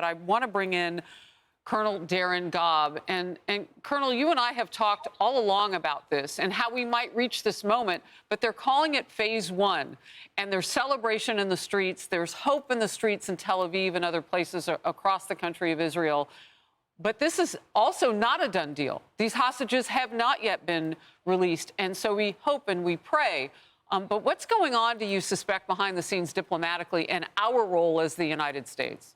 I want to bring in Colonel Darin Gaub. And Colonel, you and I have talked all along about this and how we might reach this moment, but they're calling it phase one. And there's celebration in the streets. There's hope in the streets in Tel Aviv and other places across the country of Israel. But this is also not a done deal. These hostages have not yet been released. And so we hope and we pray. But what's going on, do you suspect, behind the scenes diplomatically and our role as the United States?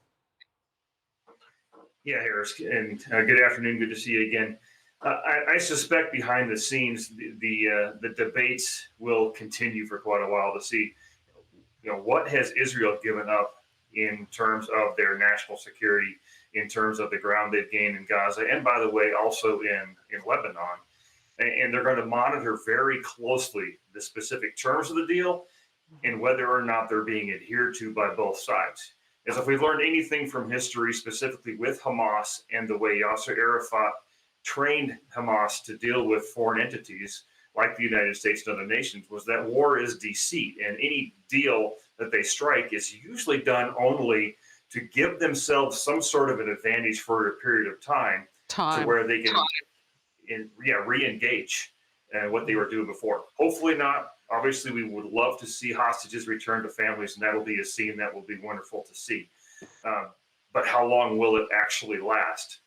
Yeah, Harris, and good afternoon. Good to see you again. I suspect behind the scenes, the debates will continue for quite a while to see, what has Israel given up in terms of their national security, in terms of the ground they've gained in Gaza, and by the way, also in Lebanon. And they're going to monitor very closely the specific terms of the deal and whether or not they're being adhered to by both sides. As if we've learned anything from history, specifically with Hamas and the way Yasser Arafat trained Hamas to deal with foreign entities like the United States and other nations, was that war is deceit. And any deal that they strike is usually done only to give themselves some sort of an advantage for a period of time. To where they can re-engage what they were doing before. Hopefully not. Obviously, we would love to see hostages return to families, and that'll be a scene that will be wonderful to see. But how long will it actually last?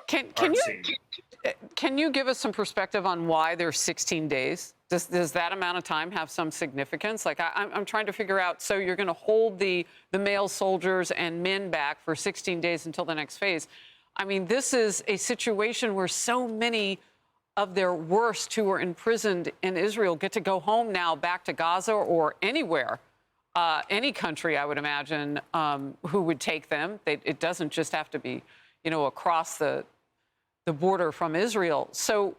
Can you give us some perspective on why there's 16 days? Does that amount of time have some significance? Like, I'm trying to figure out, so you're going to hold the male soldiers and men back for 16 days until the next phase. I mean, this is a situation where so many of their worst who are imprisoned in Israel get to go home now, back to Gaza or anywhere, any country, I would imagine, who would take them. It doesn't just have to be, across the border from Israel. So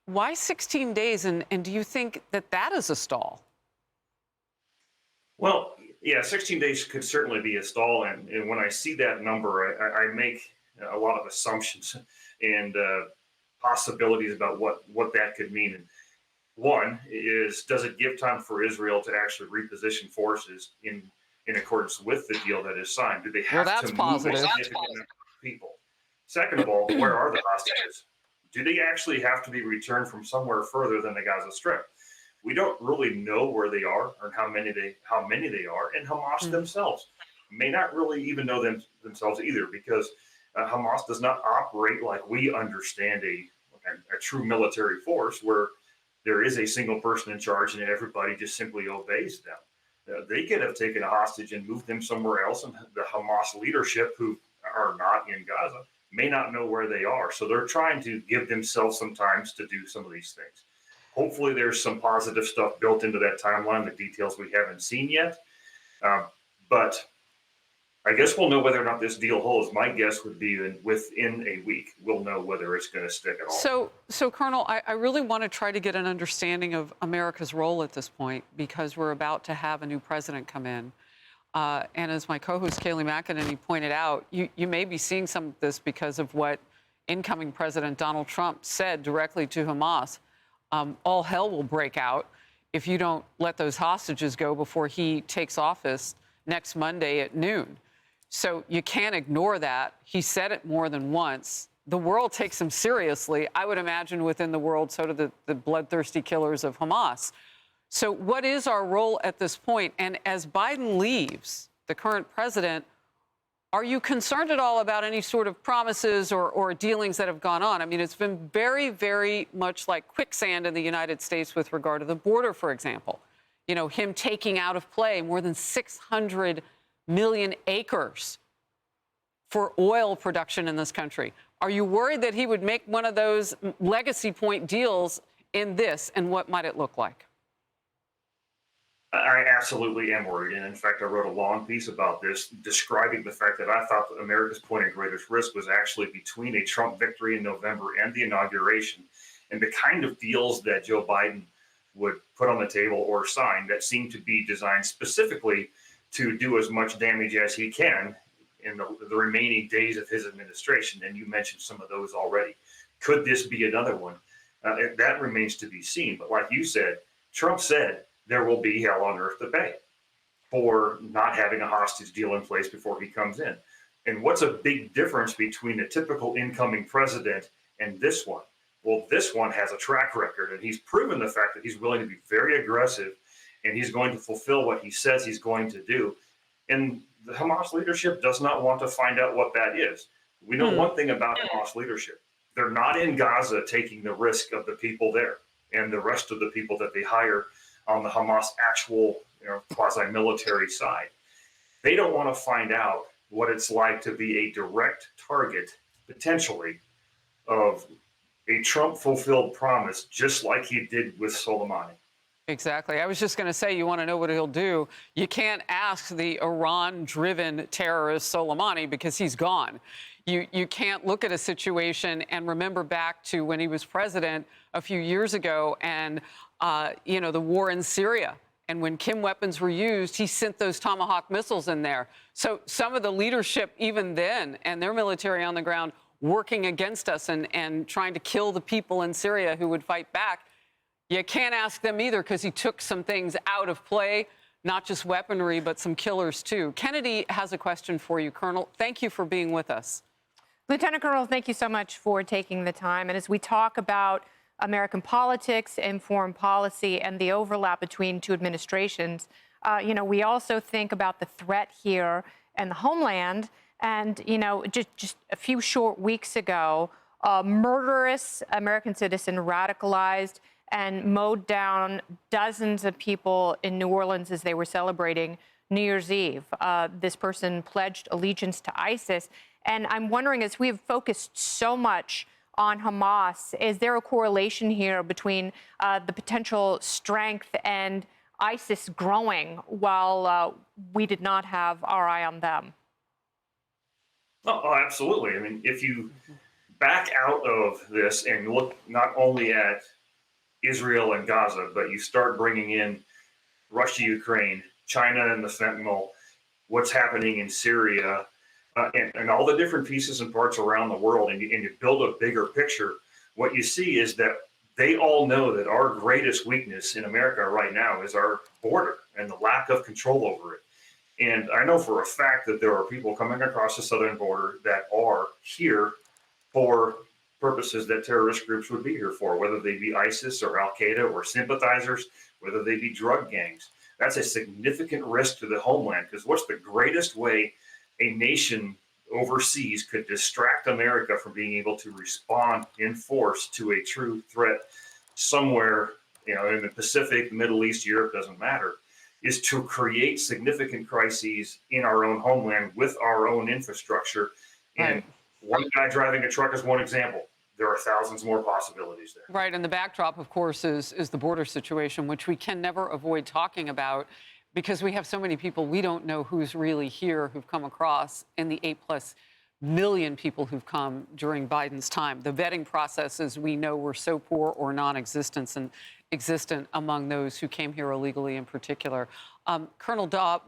why 16 days? And do you think that is a stall? Well, yeah, 16 days could certainly be a stall. And when I see that number, I make a lot of assumptions and possibilities about what that could mean. And one is, does it give time for Israel to actually reposition forces in accordance with the deal that is signed? Do they have to move a significant number of people? Second of all, where are the hostages? Do they actually have to be returned from somewhere further than the Gaza Strip? We don't really know where they are or how many they are, and Hamas themselves may not really even know themselves either, because Hamas does not operate like we understand a true military force, where there is a single person in charge and everybody just simply obeys them. They could have taken a hostage and moved them somewhere else, and the Hamas leadership, who are not in Gaza, may not know where they are. So they're trying to give themselves some time to do some of these things. Hopefully there's some positive stuff built into that timeline, the details we haven't seen yet. But I guess we'll know whether or not this deal holds. My guess would be that within a week, we'll know whether it's going to stick at all. So Colonel, I really want to try to get an understanding of America's role at this point, because we're about to have a new president come in. And as my co-host Kayleigh McEnany pointed out, you may be seeing some of this because of what incoming President Donald Trump said directly to Hamas. All hell will break out if you don't let those hostages go before he takes office next Monday at noon. So you can't ignore that. He said it more than once. The world takes him seriously. I would imagine within the world, so do the bloodthirsty killers of Hamas. So what is our role at this point? And as Biden leaves, the current president, are you concerned at all about any sort of promises or dealings that have gone on? I mean, it's been very, very much like quicksand in the United States with regard to the border, for example. Him taking out of play more than 600 million acres for oil production in this country. Are you worried that he would make one of those legacy point deals in this, and what might it look like? I absolutely am worried. And in fact, I wrote a long piece about this, describing the fact that I thought that America's point of greatest risk was actually between a Trump victory in November and the inauguration, and the kind of deals that Joe Biden would put on the table or sign that seem to be designed specifically to do as much damage as he can in the remaining days of his administration. And you mentioned some of those already. Could this be another one? That remains to be seen. But like you said, Trump said there will be hell on earth to pay for not having a hostage deal in place before he comes in. And what's a big difference between a typical incoming president and this one? Well, this one has a track record, and he's proven the fact that he's willing to be very aggressive, and he's going to fulfill what he says he's going to do. And the Hamas leadership does not want to find out what that is. We know one thing about Hamas leadership. They're not in Gaza taking the risk of the people there and the rest of the people that they hire on the Hamas actual, quasi-military side. They don't want to find out what it's like to be a direct target, potentially, of a Trump-fulfilled promise, just like he did with Soleimani. Exactly. I was just going to say, you want to know what he'll do. You can't ask the Iran-driven terrorist Soleimani because he's gone. You can't look at a situation and remember back to when he was president a few years ago and, the war in Syria. And when chem weapons were used, he sent those Tomahawk missiles in there. So some of the leadership even then and their military on the ground working against us and trying to kill the people in Syria who would fight back, you can't ask them either because he took some things out of play, not just weaponry, but some killers too. Kennedy has a question for you, Colonel. Thank you for being with us. Lieutenant Colonel, thank you so much for taking the time. And as we talk about American politics and foreign policy and the overlap between two administrations, we also think about the threat here and the homeland. And, just a few short weeks ago, a murderous American citizen radicalized and mowed down dozens of people in New Orleans as they were celebrating New Year's Eve. This person pledged allegiance to ISIS. And I'm wondering, as we have focused so much on Hamas, is there a correlation here between the potential strength and ISIS growing while we did not have our eye on them? Oh, absolutely. I mean, if you back out of this and look not only at Israel and Gaza, but you start bringing in Russia, Ukraine, China and the fentanyl, what's happening in Syria, and all the different pieces and parts around the world, and you build a bigger picture, what you see is that they all know that our greatest weakness in America right now is our border and the lack of control over it. And I know for a fact that there are people coming across the southern border that are here for purposes that terrorist groups would be here for, whether they be ISIS or Al-Qaeda or sympathizers, whether they be drug gangs. That's a significant risk to the homeland, because what's the greatest way a nation overseas could distract America from being able to respond in force to a true threat somewhere, in the Pacific, Middle East, Europe, doesn't matter, is to create significant crises in our own homeland with our own infrastructure. And one guy driving a truck is one example. There are thousands more possibilities there. Right, and the backdrop, of course, is the border situation, which we can never avoid talking about because we have so many people we don't know who's really here who've come across in the 8+ million people who've come during Biden's time. The vetting processes we know were so poor or non-existent and existent among those who came here illegally in particular. Colonel Gaub,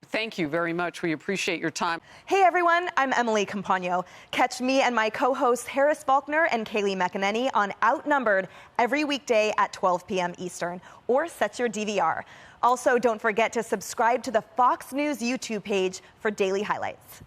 thank you very much. We appreciate your time. Hey, everyone. I'm Emily Campagno. Catch me and my co-hosts Harris Faulkner and Kaylee McEnany on Outnumbered every weekday at 12 p.m. Eastern, or set your DVR. Also, don't forget to subscribe to the Fox News YouTube page for daily highlights.